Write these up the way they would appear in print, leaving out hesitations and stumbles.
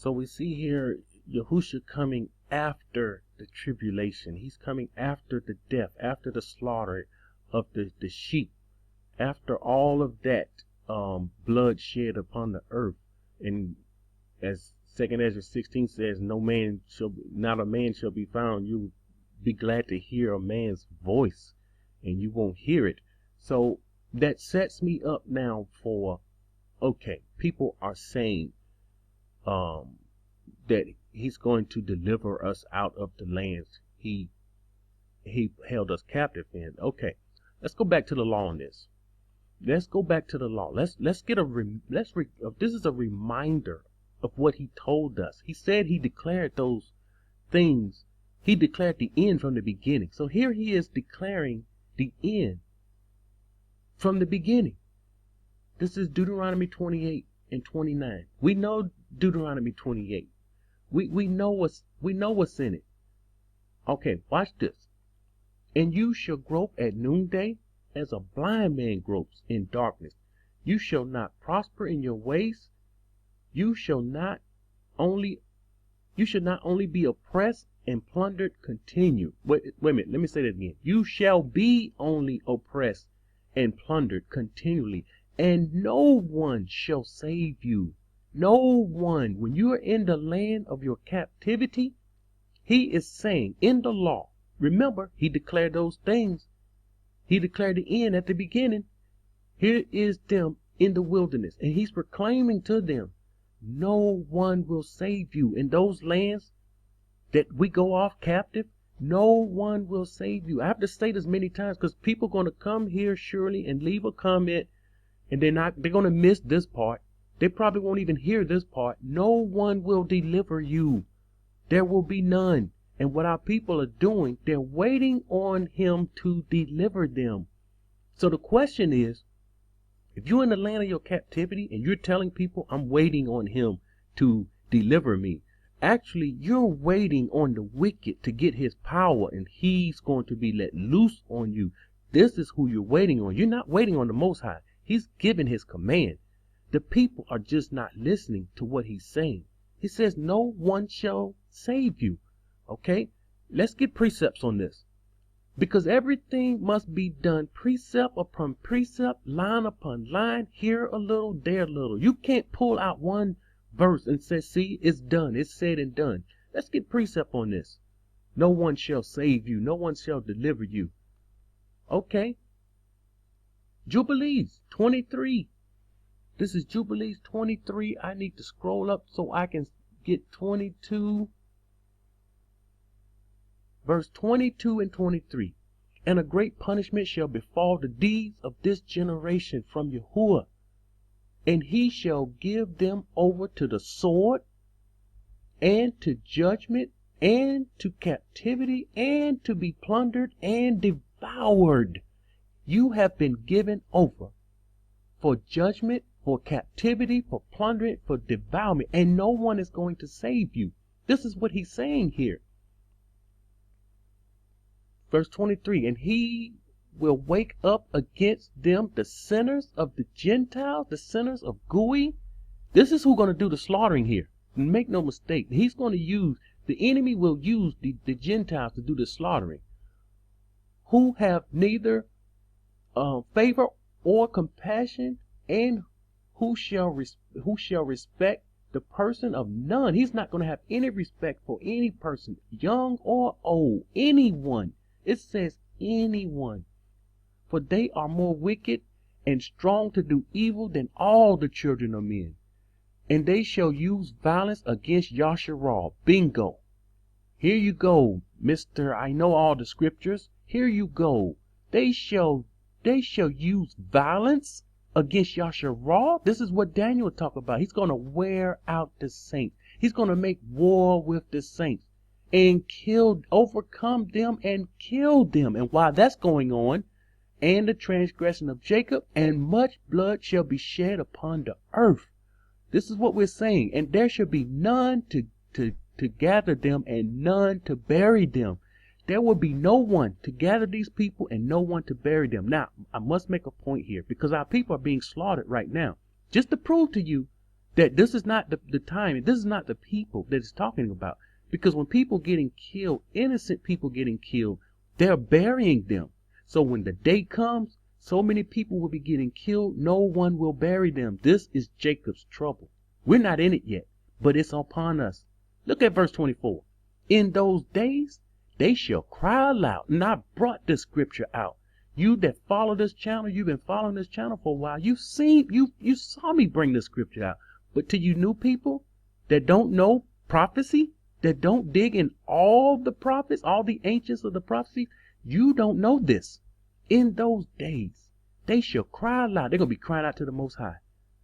So we see here Yahushua coming after the tribulation. He's coming after the death, after the slaughter of the sheep, after all of that blood shed upon the earth. And as 2 Ezra 16 says, not a man shall be found. You be glad to hear a man's voice, and you won't hear it. So that sets me up now for, okay, people are saying that he's going to deliver us out of the lands he held us captive in. Okay, let's go back to the law on this. Let's go back to the law. Let's get this is a reminder of what he told us. He said he declared those things. He declared the end from the beginning. So here he is declaring the end from the beginning. This is Deuteronomy 28 and 29. We know Deuteronomy 28. We know what's in it. Okay, watch this. And you shall grope at noonday as a blind man gropes in darkness. You shall not prosper in your ways. You shall not only be oppressed and plundered continue. Wait a minute, let me say that again. You shall be only oppressed and plundered continually, and no one shall save you. No one. When you are in the land of your captivity, he is saying in the law, remember, he declared those things. He declared the end at the beginning. Here is them in the wilderness, and he's proclaiming to them, no one will save you. In those lands that we go off captive, no one will save you. I have to say this many times because people are going to come here surely and leave a comment, and they're going to miss this part. They probably won't even hear this part. No one will deliver you. There will be none. And what our people are doing, they're waiting on him to deliver them. So the question is, if you're in the land of your captivity and you're telling people, I'm waiting on him to deliver me, actually, you're waiting on the wicked to get his power, and he's going to be let loose on you. This is who you're waiting on. You're not waiting on the Most High. He's giving his command. The people are just not listening to what he's saying. He says, no one shall save you. Okay, let's get precepts on this. Because everything must be done precept upon precept, line upon line, here a little, there a little. You can't pull out one verse and say, see, it's done, it's said and done. Let's get precept on this. No one shall save you, no one shall deliver you. Okay. Jubilees 23. This is Jubilees 23. I need to scroll up so I can get 22. Verse 22 and 23. And a great punishment shall befall the deeds of this generation from Yahuah, and he shall give them over to the sword, and to judgment, and to captivity, and to be plundered and devoured. You have been given over for judgment, for captivity, for plundering, for devourment, and no one is going to save you. This is what he's saying here. Verse 23, and he will wake up against them the sinners of the Gentiles, the sinners of Gui. This is who's going to do the slaughtering here. Make no mistake. He's going to use, the enemy will use the Gentiles to do the slaughtering, who have neither favor or compassion, and who shall respect the person of none. He's not going to have any respect for any person, young or old, anyone. It says anyone. For they are more wicked and strong to do evil than all the children of men. And they shall use violence against Yasharal. Bingo. Here you go, Mr. I know all the scriptures. Here you go. They shall use violence against Yasharal. This is what Daniel talked about. He's going to wear out the saints. He's going to make war with the saints and overcome them and kill them. And while that's going on, and the transgression of Jacob, and much blood shall be shed upon the earth. This is what we're saying. And there shall be none to gather them, and none to bury them. There will be no one to gather these people and no one to bury them. Now, I must make a point here, because our people are being slaughtered right now. Just to prove to you That this is not the time, this is not the people that it's talking about. Because when people getting killed, innocent people getting killed, they're burying them. So when the day comes, so many people will be getting killed, no one will bury them. This is Jacob's trouble. We're not in it yet, but it's upon us. Look at verse 24. In those days, they shall cry aloud. And I brought this scripture out. You that follow this channel, you've been following this channel for a while. You saw me bring this scripture out. But to you new people that don't know prophecy, that don't dig in all the prophets, all the ancients of the prophecy, you don't know this. In those days, they shall cry aloud. They're going to be crying out to the Most High.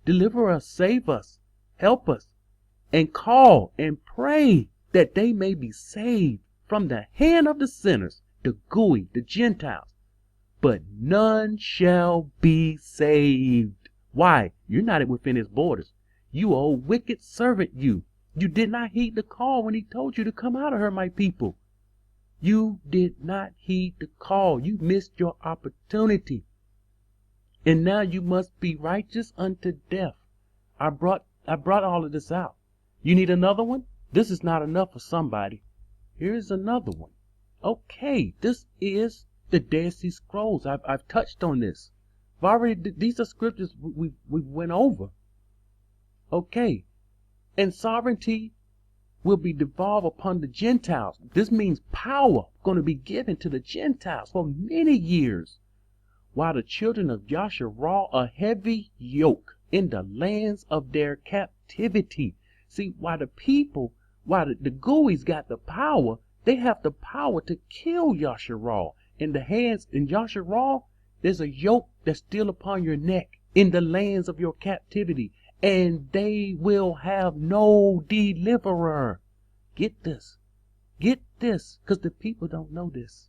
Deliver us, save us, help us, and call and pray that they may be saved from the hand of the sinners, the Goy, the Gentiles. But none shall be saved. Why? You're not within his borders. You old wicked servant, you. You did not heed the call when he told you to come out of her, my people. You did not heed the call. You missed your opportunity. And now you must be righteous unto death. I brought all of this out. You need another one? This is not enough for somebody. Here's another one. Okay, this is the Dead Sea Scrolls. I've touched on this. These are scriptures we went over. Okay. And sovereignty will be devolved upon the Gentiles. This means power going to be given to the Gentiles for many years, while the children of Yasharah a heavy yoke in the lands of their captivity. See, while the Goys got the power, they have the power to kill Yasharah. In Yasharah, there's a yoke that's still upon your neck in the lands of your captivity. And they will have no deliverer. Get this, because the people don't know this.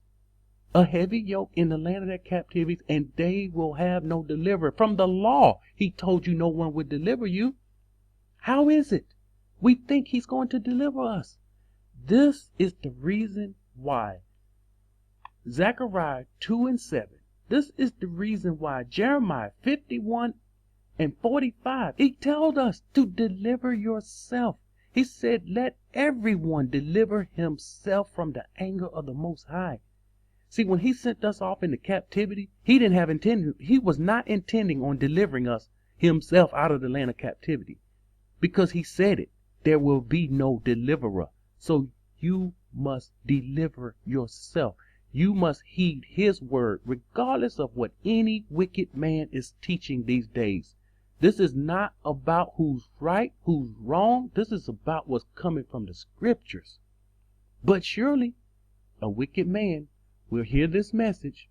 A heavy yoke in the land of their captivity, and they will have no deliverer. From the law, he told you no one would deliver you. How is it? We think he's going to deliver us. This is the reason why. Zechariah 2:7. This is the reason why Jeremiah 51 and 45, he told us to deliver yourself. He said, let everyone deliver himself from the anger of the Most High. See, when he sent us off into captivity, he was not intending on delivering us himself out of the land of captivity. Because he said it, there will be no deliverer. So you must deliver yourself. You must heed his word, regardless of what any wicked man is teaching these days. This is not about who's right, who's wrong. This is about what's coming from the scriptures. But surely a wicked man will hear this message.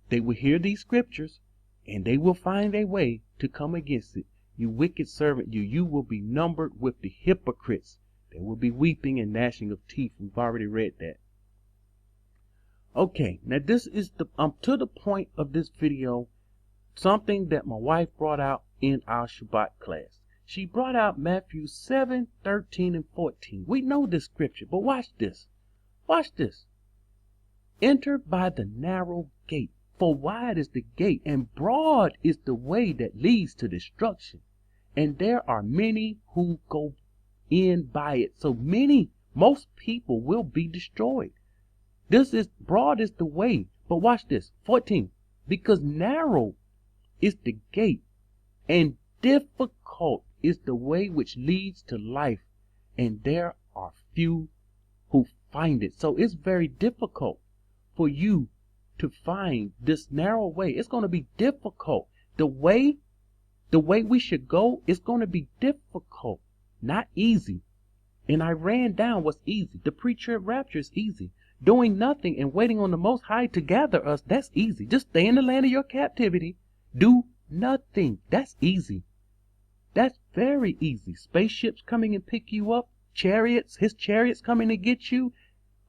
They will hear these scriptures, and they will find a way to come against it. You wicked servant, you will be numbered with the hypocrites. There will be weeping and gnashing of teeth. We've already read that. Okay, now this is to the point of this video, something that my wife brought out in our Shabbat class. She brought out Matthew 7:13 and 14. We know this scripture, but watch this. Watch this. Enter by the narrow gate, for wide is the gate, and broad is the way that leads to destruction. And there are many who go in by it. So most people will be destroyed. Broad is the way. But watch this. 14. Because narrow is the gate, and difficult is the way which leads to life, and there are few who find it. So it's very difficult for you to find this narrow way. It's going to be difficult. The way we should go is going to be difficult, not easy. And I ran down what's easy. The pre-trib rapture is easy. Doing nothing and waiting on the Most High to gather us, that's easy. Just stay in the land of your captivity. Do nothing. That's easy. That's very easy. Spaceships coming and pick you up. His chariots coming to get you.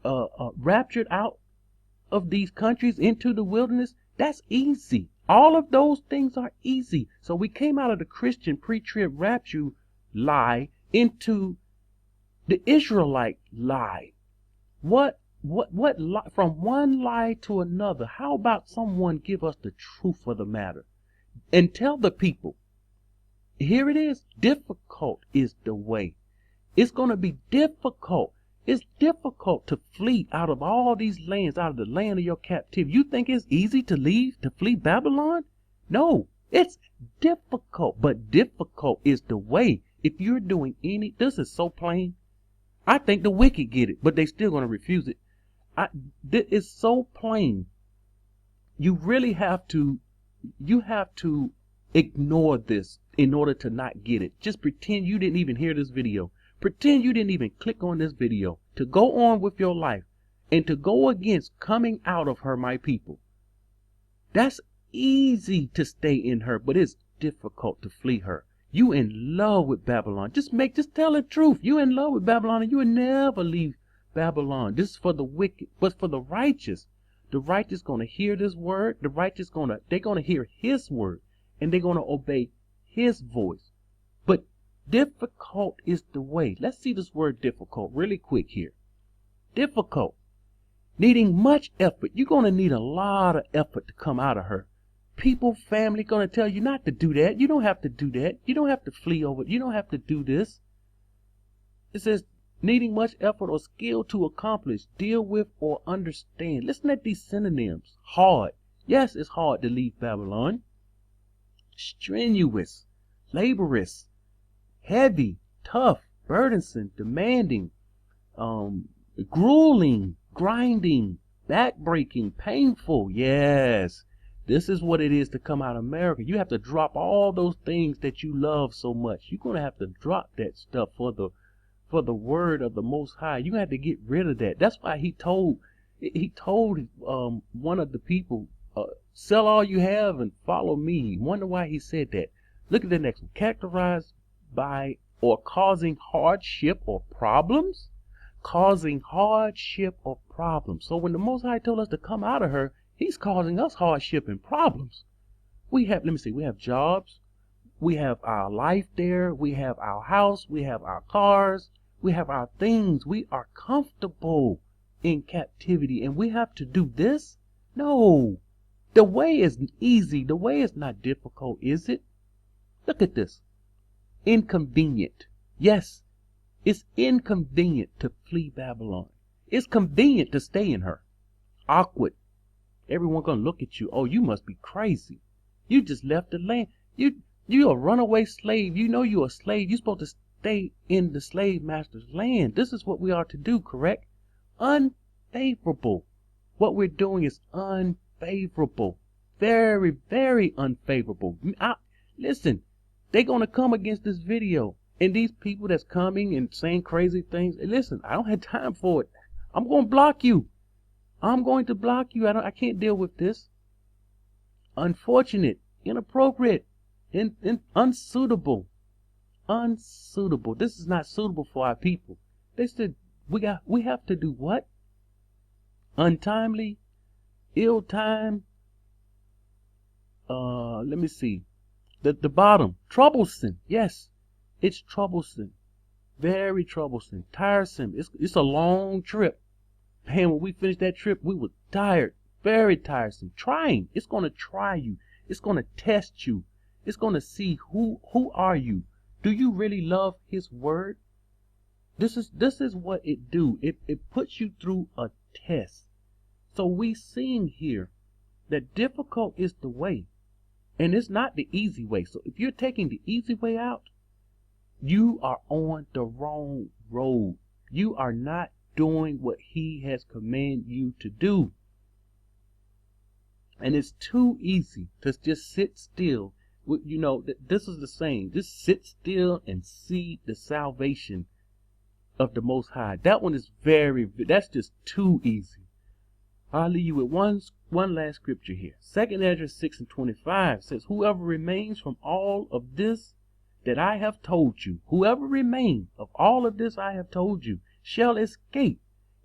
Raptured out of these countries into the wilderness. That's easy. All of those things are easy. So we came out of the Christian pre-trib rapture lie into the Israelite lie. What lie? From one lie to another. How about someone give us the truth of the matter and tell the people Here it is. Difficult is the way. It's going to be difficult. It's difficult to flee out of all these lands, out of the land of your captivity. You think it's easy to leave, to flee Babylon? No, it's difficult, but difficult is the way. If you're doing this is so plain. I think the wicked get it, but they still going to refuse it. It's so plain. You really have to ignore this in order to not get it. Just pretend you didn't even hear this video. Pretend you didn't even click on this video to go on with your life and to go against coming out of her, my people. That's easy to stay in her, but it's difficult to flee her. You in love with Babylon. Just tell the truth. You in love with Babylon and you will never leave Babylon. This is for the wicked, but for the righteous. The righteous gonna hear this word. The righteous they're gonna hear his word and they're gonna obey his voice. But difficult is the way. Let's see this word difficult really quick here. Difficult. Needing much effort. You're gonna need a lot of effort to come out of her. People, family gonna tell you not to do that. You don't have to do that. You don't have to flee over it. You don't have to do this. It says needing much effort or skill to accomplish, deal with, or understand. Listen at these synonyms. Hard. Yes, it's hard to leave Babylon. Strenuous, laborious, heavy, tough, burdensome, demanding, grueling, grinding, backbreaking, painful. Yes, this is what it is to come out of America. You have to drop all those things that you love so much. You're going to have to drop that stuff for the word of the Most High. You have to get rid of that. That's why he told one of the people, sell all you have and follow me. Wonder why he said that. Look at the next one. Characterized by or causing hardship or problems. Causing hardship or problems. So when the Most High told us to come out of her, he's causing us hardship and problems. We have jobs. We have our life there. We have our house. We have our cars. We have our things. We are comfortable in captivity. And we have to do this? No. The way is easy. The way is not difficult, is it? Look at this. Inconvenient. Yes, it's inconvenient to flee Babylon. It's convenient to stay in her. Awkward. Everyone gonna look at you. Oh, you must be crazy. You just left the land. You're a runaway slave. You know you're a slave. You're supposed to stay in the slave master's land. This is what we are to do, correct? Unfavorable. What we're doing is unfavorable. Very, very unfavorable. Listen, they're going to come against this video. And these people that's coming and saying crazy things, listen, I don't have time for it. I'm going to block you. I'm going to block you. I can't deal with this. Unfortunate, inappropriate, unsuitable. Unsuitable. This is not suitable for our people. They said we have to do what? Untimely, ill time. Let me see. The bottom. Troublesome. Yes. It's troublesome. Very troublesome. Tiresome. It's a long trip. Man, when we finished that trip, we were tired. Very tiresome. Trying. It's going to try you. It's going to test you. It's going to see who are you. Do you really love his word? This is what it do. It puts you through a test. So we seeing here that difficult is the way. And it's not the easy way. So if you're taking the easy way out, you are on the wrong road. You are not doing what he has commanded you to do. And it's too easy to just sit still. You know, this is the saying. Just sit still and see the salvation of the Most High. That one is that's just too easy. I'll leave you with one last scripture here. 2 Ezra 6:25 says, whoever remains from all of this that I have told you, whoever remains of all of this I have told you, shall escape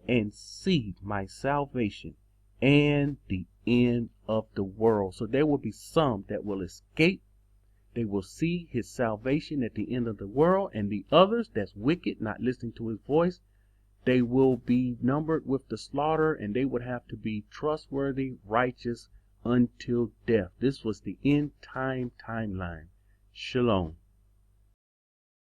and see my salvation and the end of the world. So there will be some that will escape. They will see his salvation at the end of the world, and the others that's wicked, not listening to his voice, they will be numbered with the slaughter, and they would have to be trustworthy, righteous until death. This was the end time timeline. Shalom.